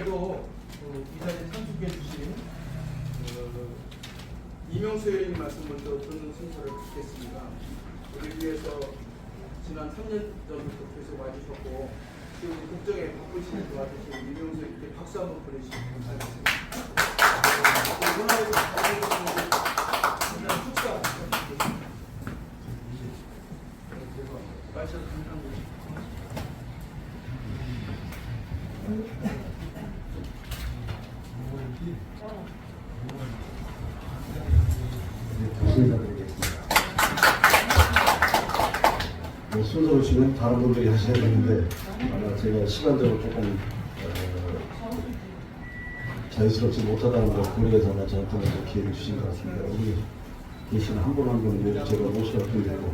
또 이 자리에 참석해 주신 이명수 의원님 말씀 먼저 듣는 순서를 갖겠습니다. 우리 위해서 지난 3년 전부터 계속 와주셨고 지금 국정에 바쁘시는 도와주신 이명수 의원님께 박수 한번 보내주시면 감사하겠습니다. 축사 감사드리겠습니다. 순서로 치면 다른 분들이 하셔야 되는데 아마 제가 시간적으로 조금 자유스럽지 못하다는 걸 고려해서 아마 저한테 먼저 기회를 주신 것 같습니다. 여기 계시는 한 분 한 분을 제가 모셔야 되고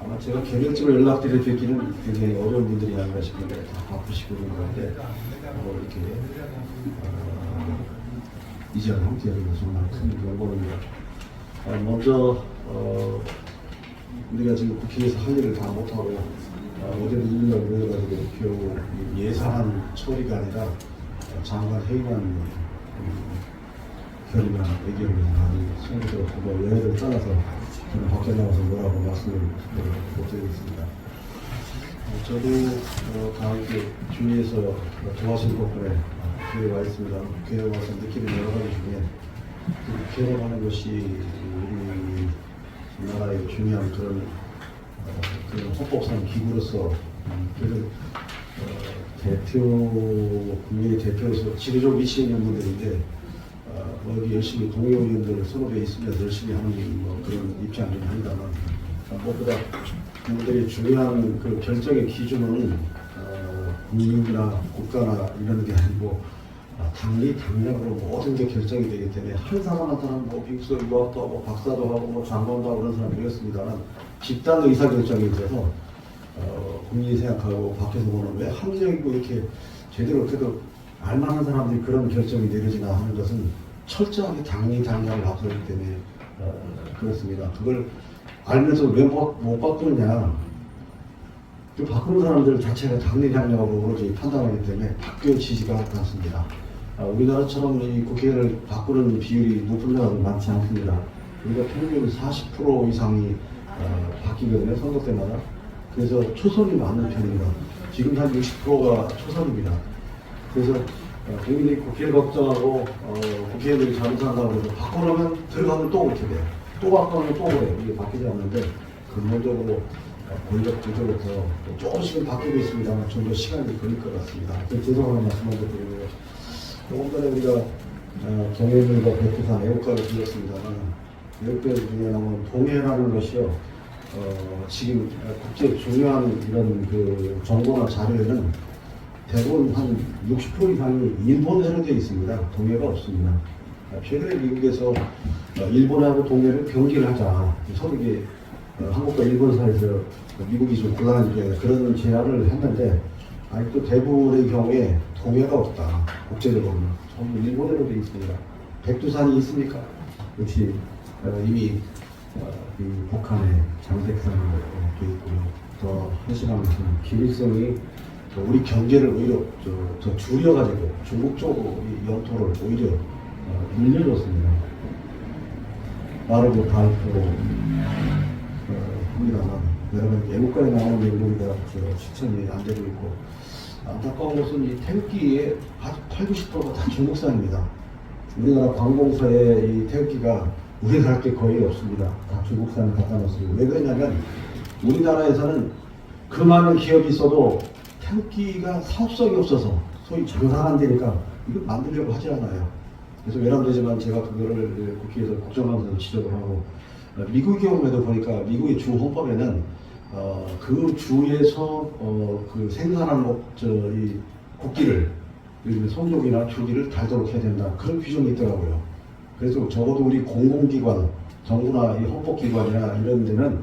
아마 제가 개별적으로 연락드릴 수 있기는 굉장히 어려운 분들이 아닌가 싶은데 다 바쁘시고 그런 건데 이렇게 이 자리에 함께하는 것은 정말 큰 영광입니다. 먼저 우리가 지금 국회에서 할 일을 다 못하고 어제도 일을 모여가지고 겨우 예산안 처리가 아니라 장관 회의만 결의나 의견을 많이 성기적으로 여야를 떠나서 저는 밖에 나와서 뭐라고 말씀을 못 드리겠습니다. 저도 다 이렇게 주위에서 도와주신 덕분에 국회에 와 있습니다. 국회에 와서 느끼는 여러 가지 중에 국회로 가는 것이 우리 나라의 중요한 그런 헌법상 기구로서 그런 대표 국민의 대표로서 지도적 위치에 있는 분들인데 여기 열심히 동료 의원들 선후배에 있으면서 열심히 하는 그런 입장이긴 합니다만 무엇보다 그들의 중요한 그 결정의 기준은 국민이나 국가나 이런 게 아니고 당리 당략으로 모든 게 결정이 되기 때문에 한 사람한테는 미국에서 유학도 하고 박사도 하고 장관도 하고 그런 사람이 있습니다만 집단 의사결정에 있어서 국민이 생각하고 밖에서 보는 왜 합리적이고 이렇게 제대로 그래도 알만한 사람들이 그런 결정이 내려지나 하는 것은 철저하게 당리 당략을 앞서기 때문에 그렇습니다. 그걸 알면서 왜 못 바꾸느냐, 그 바꾸는 사람들 자체가 당리 당략으로 오로지 판단하기 때문에 바뀌어지지가 않습니다. 우리나라처럼 이 국회를 바꾸는 비율이 높은 나라는 많지 않습니다. 우리가 평균 40% 이상이 바뀌거든요, 선거 때마다. 그래서 초선이 많은 편입니다. 지금 한 60%가 초선입니다. 그래서 국민이 국회를 걱정하고 국회의원들이 잘못한다고 해서 바꾸려면 들어가면 또 그렇게 돼요. 또 바꾸면 또 그래요. 이게 바뀌지 않는데 근본적으로 권력 구조부터 조금씩은 바뀌고 있습니다만 좀 더 시간이 걸릴 것 같습니다. 죄송한 말씀 먼저 드리고요. 조금 전에 우리가 동해물과 백두산 애국가를 들었습니다만 애국가 중에 나오는 동해라는 것이요 지금 국제 중요한 이런 그 정보나 자료에는 대부분 한 60% 이상이 일본어로 되어 있습니다. 동해가 없습니다. 최근에 미국에서 일본하고 동해를 경기를 하자. 서로 이게 한국과 일본 사이에서 미국이 좀 곤란하게 그런 제안을 했는데 아직도 대부분의 경우에 동해가 없다. 국제적으로는 전부 일본어로 되어 있습니다. 백두산이 있습니까? 역시 이미 북한의 장백산으로 되어 있고요. 더 한시간 김일성이 우리 경계를 오히려 더 줄여가지고 중국 쪽으로 이 영토를 오히려 늘려줬습니다. 말을 다 있고 합니다만 여러 가지 애국가에 나오는 내용들이 실천이 안 되고 있고 안타까운 것은 이 태극기의 80~90%가 다 중국산입니다. 우리나라 관공서에 이 태극기가 우리나라 게 거의 없습니다. 다 중국산을 갖다 놓습니다. 왜 그러냐면 우리나라에서는 그 많은 기업이 있어도 태극기가 사업성이 없어서 소위 장사가 안 되니까 이거 만들려고 하지 않아요. 그래서 외람되지만 제가 그거를 국회에서 국정감사에서 지적을 하고 미국 경우에도 보니까 미국의 주 헌법에는 그 주에서 그 생산하는 이 국기를 성족이나 주기를 달도록 해야 된다 그런 규정이 있더라고요. 그래서 적어도 우리 공공기관 정부나 이 헌법기관이나 이런 데는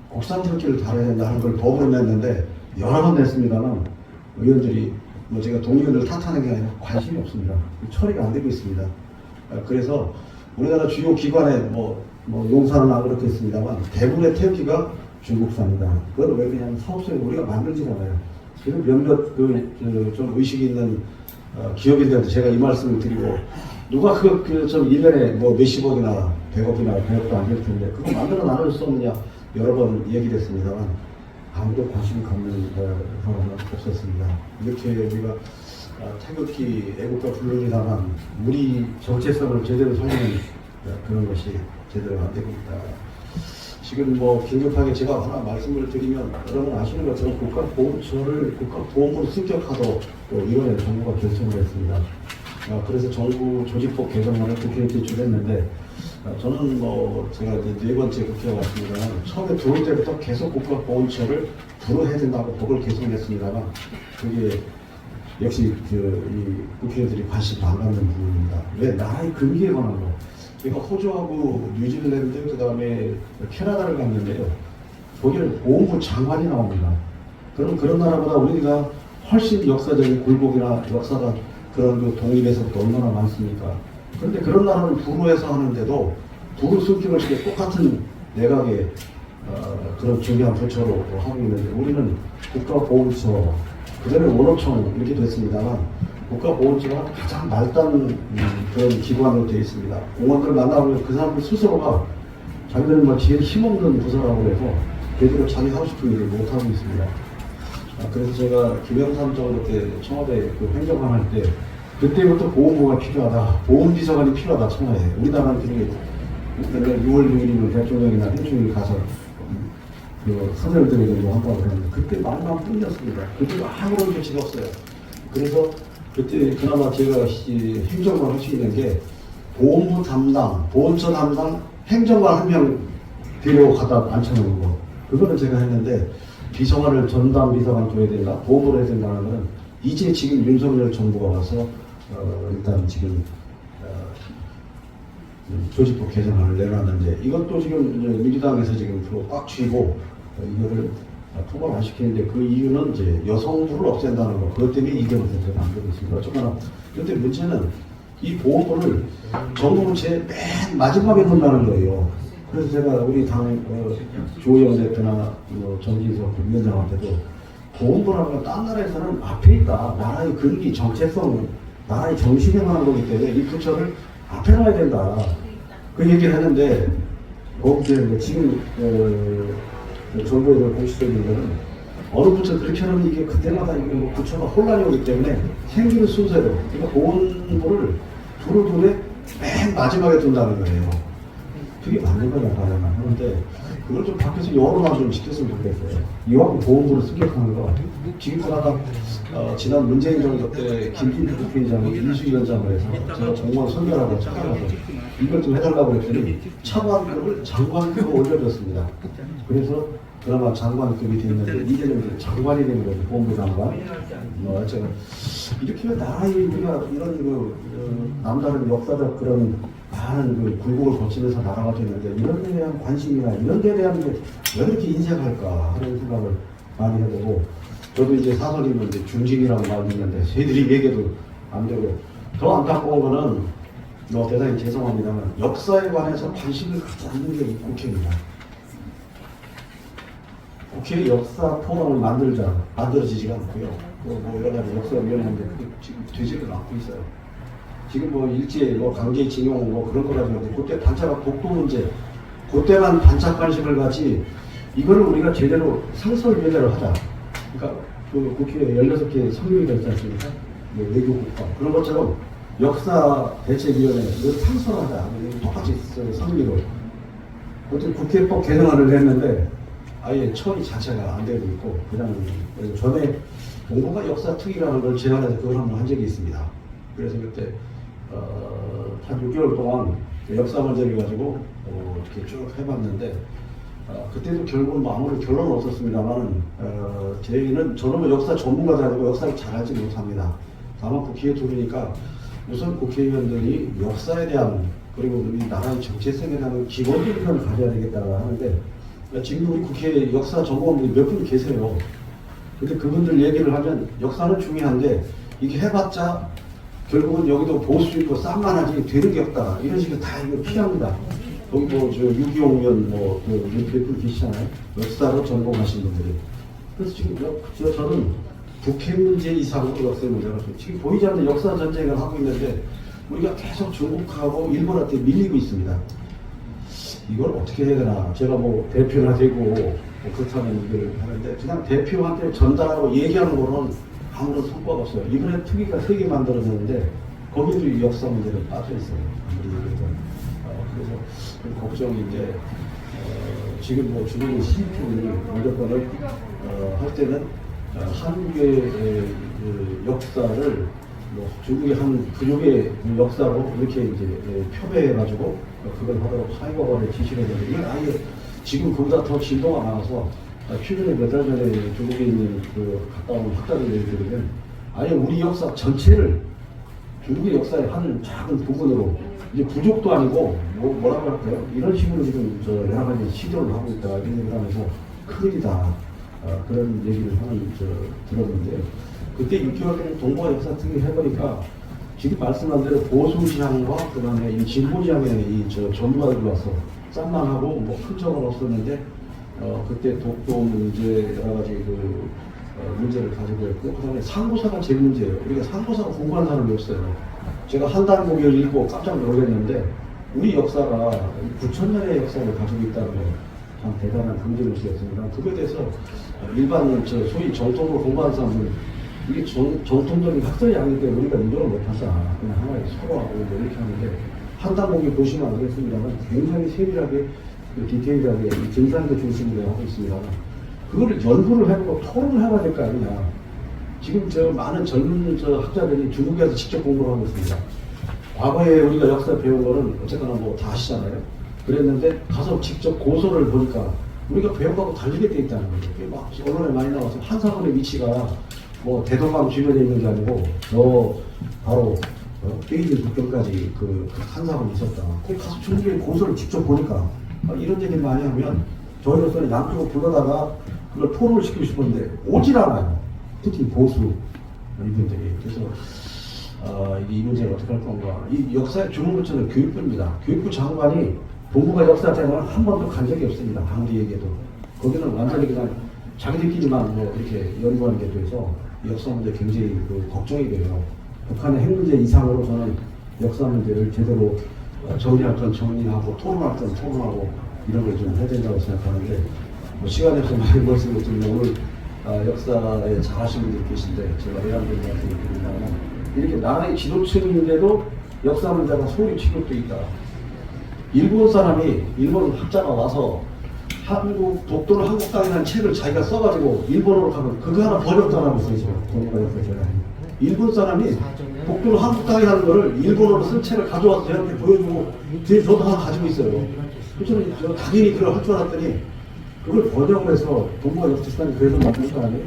국산 태극기를 달아야 된다 하는 걸 법으로 냈는데 여러 번 냈습니다만 의원들이 제가 동의원들 탓하는 게 아니라 관심이 없습니다. 처리가 안 되고 있습니다. 그래서 우리나라 주요 기관에 용산은 안 그렇겠습니다만 대부분의 태극기가 중국산이다. 그건 왜 그냥 사업성이 우리가 만들지 않아요. 그리고 몇몇 좀 의식이 있는 기업인들한테 제가 이 말씀을 드리고 누가 좀 1년에 뭐 몇십억이나 100억이나 100억도 안 될 텐데 그거 만들어 나눌 수 없느냐 여러 번 얘기됐습니다만 아무도 관심 갖는 사람은 없었습니다. 이렇게 우리가 태극기 애국가 불륜이다만 우리 정체성을 제대로 살리는 그런 것이 제대로 안 되고 있다. 지금 뭐 긴급하게 제가 하나 말씀을 드리면 여러분 아시는 것처럼 국가보훈처를 국가보험으로 승격하도록 이번에 정부가 결정을 했습니다. 그래서 정부 조직법 개정안을 국회에 제출했는데 저는 뭐 제가 이제 네 번째 국회에 왔습니다. 처음에 들어올 때부터 계속 국가보훈처를 불어해야 된다고 법을 개정했습니다만 그게 역시 이 국회의원들이 관심 안 갖는 부분입니다. 왜 나라의 근기에 관한 거. 제가 호주하고 뉴질랜드 그다음에 캐나다를 갔는데요. 거기는 보훈부 장관이 나옵니다. 그럼 그런 나라보다 우리가 훨씬 역사적인 굴곡이나 역사가 그런 그 독립에서부터 얼마나 많습니까? 그런데 그런 나라는 불우에서 하는데도 불우 승격을 시켜 똑같은 내각의 그런 중요한 부처로 하고 있는데 우리는 국가보훈처 그전에 원호청 이렇게 됐습니다만 국가보훈처가 가장 말단 그런 기관으로 되어 있습니다. 공무원들 만나보면 그 사람들 스스로가 자기들은 뭐 제일 힘없는 부서라고 해서 제대로 자기 하고 싶은 일을 못하고 있습니다. 그래서 제가 김영삼 정부 때 청와대 그 행정관 할 때 그때부터 보훈부가 필요하다, 보훈비서관이 필요하다 청와대에. 우리나라는 그때 6월 6일이면 대통령이나 행정이 가서 그 선열들에게 뭐 한다고 그랬는데 그때 마음만 뿐이었습니다. 그때 아무런 조치가 없어요. 그래서 그때 그나마 제가 행정관 할 수 있는 게 보훈부 담당, 보훈처 담당 행정관 한 명 데려가다 앉혀놓은 거. 그거는 제가 했는데 비서관을 전담 비서관 둬야 된다, 보호를 해야 된다는 거는 이제 지금 윤석열 정부가 와서 일단 지금 조직법 개정안을 내놨는데 이것도 지금 민주당에서 지금 꽉 쥐고 이거를 통과를 안 시키는데 그 이유는 이제 여성부를 없앤다는 거. 그것 때문에 이게 문제가 안 되고 있습니다. 어쨌거나 그런데 문제는 이 보호부를 정부는 제일 맨 마지막에 놓는다는 거예요. 그래서 제가 우리 당 조의원 대표나 정진석 위원장한테도 보훈부라는 건 딴 나라에서는 앞에 있다. 나라의 근기, 정체성, 나라의 정신에 관한 거기 때문에 이 부처를 앞에 놔야 된다. 그 얘기를 했는데 거기에 지금 정부에서 공식적인 거는 어느 부처 그렇게 하면 이게 그때마다 뭐 부처가 혼란이 오기 때문에 생기는 순서대로 그러니까 보훈부를 두루두루 맨 마지막에 둔다는 거예요. 그게 맞는 거냐 봐야만 하는데 그걸 좀 밖에서 여론화 좀 시켰으면 좋겠어요. 이왕 보훈부를 승격하는 거 지금 보다가 지난 문재인 정부 때 김진표 국회의장이 인수위원장을 해서 제가 정무원 선별하고 착각해서 이걸 좀 해달라고 했더니 차관급을 장관급으로 올려줬습니다. 그래서 그나마 장관급이 됐는데 이제는 장관이 되는 거죠. 보훈부 장관. 제가 이렇게 나라의 우리가 이런 남다른 역사적 그런 많은 그 굴곡을 거치면서 나라가 됐는데 이런 데에 대한 관심이나 이런 데에 대한 게 왜 이렇게 인색할까 하는 생각을 많이 해보고 저도 이제 사설이면 이제 중진이라고 말이 있는데 저희들이 얘기해도 안 되고 더 안타까운 거는 대단히 죄송합니다만 역사에 관해서 관심을 갖지 않는 게 국회입니다. 국회 역사 포럼을 만들어지지가 않고요. 뭐 여러 가지 역사위원회인데 그게 지금 되지를 않고 있어요. 지금 뭐 일제, 강제징용 그런 거 가지고 그때 반짝 독도 문제, 그때만 반짝 관심을 가지 이거를 우리가 제대로 상설위원회를 하자. 그러니까 그 국회에 16개 성명위가 있지 않습니까? 외교국가 그런 것처럼 역사 대책위원회 이걸 상설하자. 똑같이 성명으로. 어쨌든 국회법 개정안을 냈는데 아예 처리 자체가 안 되고 있고 그냥 전에 공공과 역사 특위라는 걸 제안해서 그걸 한번 한 적이 있습니다. 그래서 그때 한 6개월 동안 역사 문제를 가지고 이렇게 쭉 해봤는데 그때도 결국은 뭐 아무런 결론은 없었습니다만 저는 뭐 역사 전문가도 아니고 역사를 잘 알지 못합니다. 다만 국회에 들으니까 우선 국회의원들이 역사에 대한 그리고 우리 나라의 정체성에 대한 기본적인 걸 가져야 되겠다고 하는데 지금 우리 국회 역사 전공원들이 몇 분 계세요. 근데 그분들 얘기를 하면 역사는 중요한데 이게 해봤자 결국은 여기도 보수 있고 쌈만하지 되는 게 없다. 이런 식으로 다 이거 피합니다. 거기 유기용면 몇분 계시잖아요. 역사로 전공하신 분들이. 그래서 지금 저는 북핵 문제 이상으로 역사 문제가 지금 보이지 않는 역사 전쟁을 하고 있는데 우리가 계속 중국하고 일본한테 밀리고 있습니다. 이걸 어떻게 해야 되나? 제가 뭐 대표나 되고 뭐 그렇다면 이걸 하는데 그냥 대표한테 전달하고 얘기하는 거는 아무런 성과가 없어요. 이번에 특위가 3개 만들어졌는데 거기도 이 역사 문제가 빠져 있어요. 아무리 얘기해도. 그래서 좀 걱정인데 지금 뭐 중국의 시진핑이 무조건을 할 때는 한국의 그 역사를 뭐 중국의 한 근육의 역사로 이렇게 이제 표배해가지고 그걸 하도록 사회과관에 지시를 했는데 이게 아예 지금 그보다 더 진도가 많아서 최근에 몇 달 전에 중국에 있는 그 갔다 온 학자들 얘기 들으면 아예 우리 역사 전체를 중국의 역사의 한 작은 부분으로 이제 부족도 아니고 뭐라고 할까요? 이런 식으로 지금 여러 가지 시도를 하고 있다 이런 얘기를 하면서 큰일이다 그런 얘기를 들었는데 그때 6개월 전에 동북아 역사 특위 해보니까 지금 말씀한 대로 보수지향과 그다음에 이 진보지향의 이 전문가들이 와서 짠만하고 뭐 큰 적은 없었는데 그때 독도 문제 여러 가지 그 문제를 가지고 있고 그다음에 상고사가 제일 문제예요. 우리가 상고사가 공부하는 사람이 없어요. 제가 한 단국을 읽고 깜짝 놀랐는데 우리 역사가 9,000년의 역사를 가지고 있다는 게 참 대단한 긍정의식이었습니다. 그거에 대해서 일반 소위 정통으로 공부하는 사람들은 이게 정통적인 학설이 아니기 때문에 우리가 인정을 못한다. 그냥 하나의 서로하고 뭐 이렇게 하는데 한 단국에 보시면 알겠습니다만 굉장히 세밀하게 디테일하게 증상도 중심으로 하고 있습니다. 그거를 연구를 해보고 토론을 해봐야 될 거 아니냐. 지금 많은 젊은 학자들이 중국에서 직접 공부를 하고 있습니다. 과거에 우리가 역사 배운 거는 어쨌거나 뭐 다 아시잖아요. 그랬는데 가서 직접 고소를 보니까 우리가 배운 거하고 다르게 돼 있다는 거죠. 막 언론에 많이 나와서 한사건의 위치가 뭐 대동강 주변에 있는 게 아니고 저 바로 베이징 북경까지 그 한사건이 있었다. 거기 가서 중국에 고소를 직접 보니까 이런 얘기를 많이 하면 저희로서는 양쪽을 불러다가 그걸 토론을 시키고 싶은데 오질 않아요. 특히 보수 이분들이. 그래서 이 문제를 어떻게 할 건가. 이 역사의 주목부처는 교육부입니다. 교육부 장관이 동북아 역사 때문에 한 번도 간 적이 없습니다. 아무리 얘기해도. 거기는 완전히 그냥 자기들끼리만 뭐 이렇게 연구하는 게 돼서 역사 문제 굉장히 걱정이 돼요. 북한의 핵 문제 이상으로 저는 역사 문제를 제대로 정리할 건 정리하고 토론할 건 토론하고 이런 걸 좀 해야 된다고 생각하는데 뭐 시간이 없어서 많이 말씀을 드리면 오늘 역사에 잘하시는 분들 계신데 제가 외람된 말씀을 드린다면 이렇게 나라의 지도층인데도 역사 문제가 소홀히 취급돼 있다. 일본 사람이 일본 학자가 와서 한국 독도는 한국 땅이라는 책을 자기가 써가지고 일본어로 가면 그거 하나 번역하라고 써있어요. 일본 사람이 독도는 한국 땅이라는 거를 일본어로 쓴 책을 가져와서 저한테 보여주고 뒤에 저도 하나 가지고 있어요. 그래서 당연히 그걸 할 줄 알았더니 그걸 번역을 해서 동북아 역사단이 그래서 만든 거 아니에요?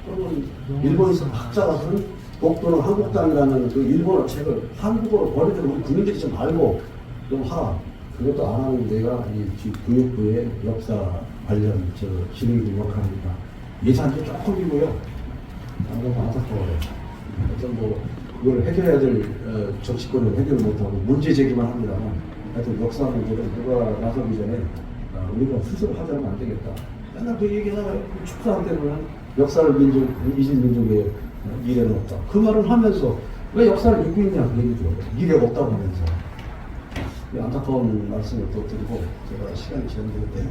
그러면 일본 학자가 쓴 독도는 한국 땅이라는 그 일본어 책을 한국어로 번역해서 우리 국민들이 좀 알고 좀 하라. 그것도 안 하는 데가 이 교육부의 역사 관련 진행부 역할입니다. 예산도 조금이고요. 너무 안타까워요. 어떤 뭐 이걸 해결해야 될 정치권은 해결 못하고 문제 제기만 합니다만 하여튼 역사 문제는 누가 나서기 전에 우리가 스스로 하자면 안 되겠다. 맨날 그 얘기하잖아요. 축사할 때는 역사를 잊은 민족의 미래는 없다. 그 말을 하면서 왜 역사를 잊고 있냐 그 얘기죠. 미래가 없다고 하면서. 안타까운 말씀을 또 드리고 제가 시간이 제한되기 때문에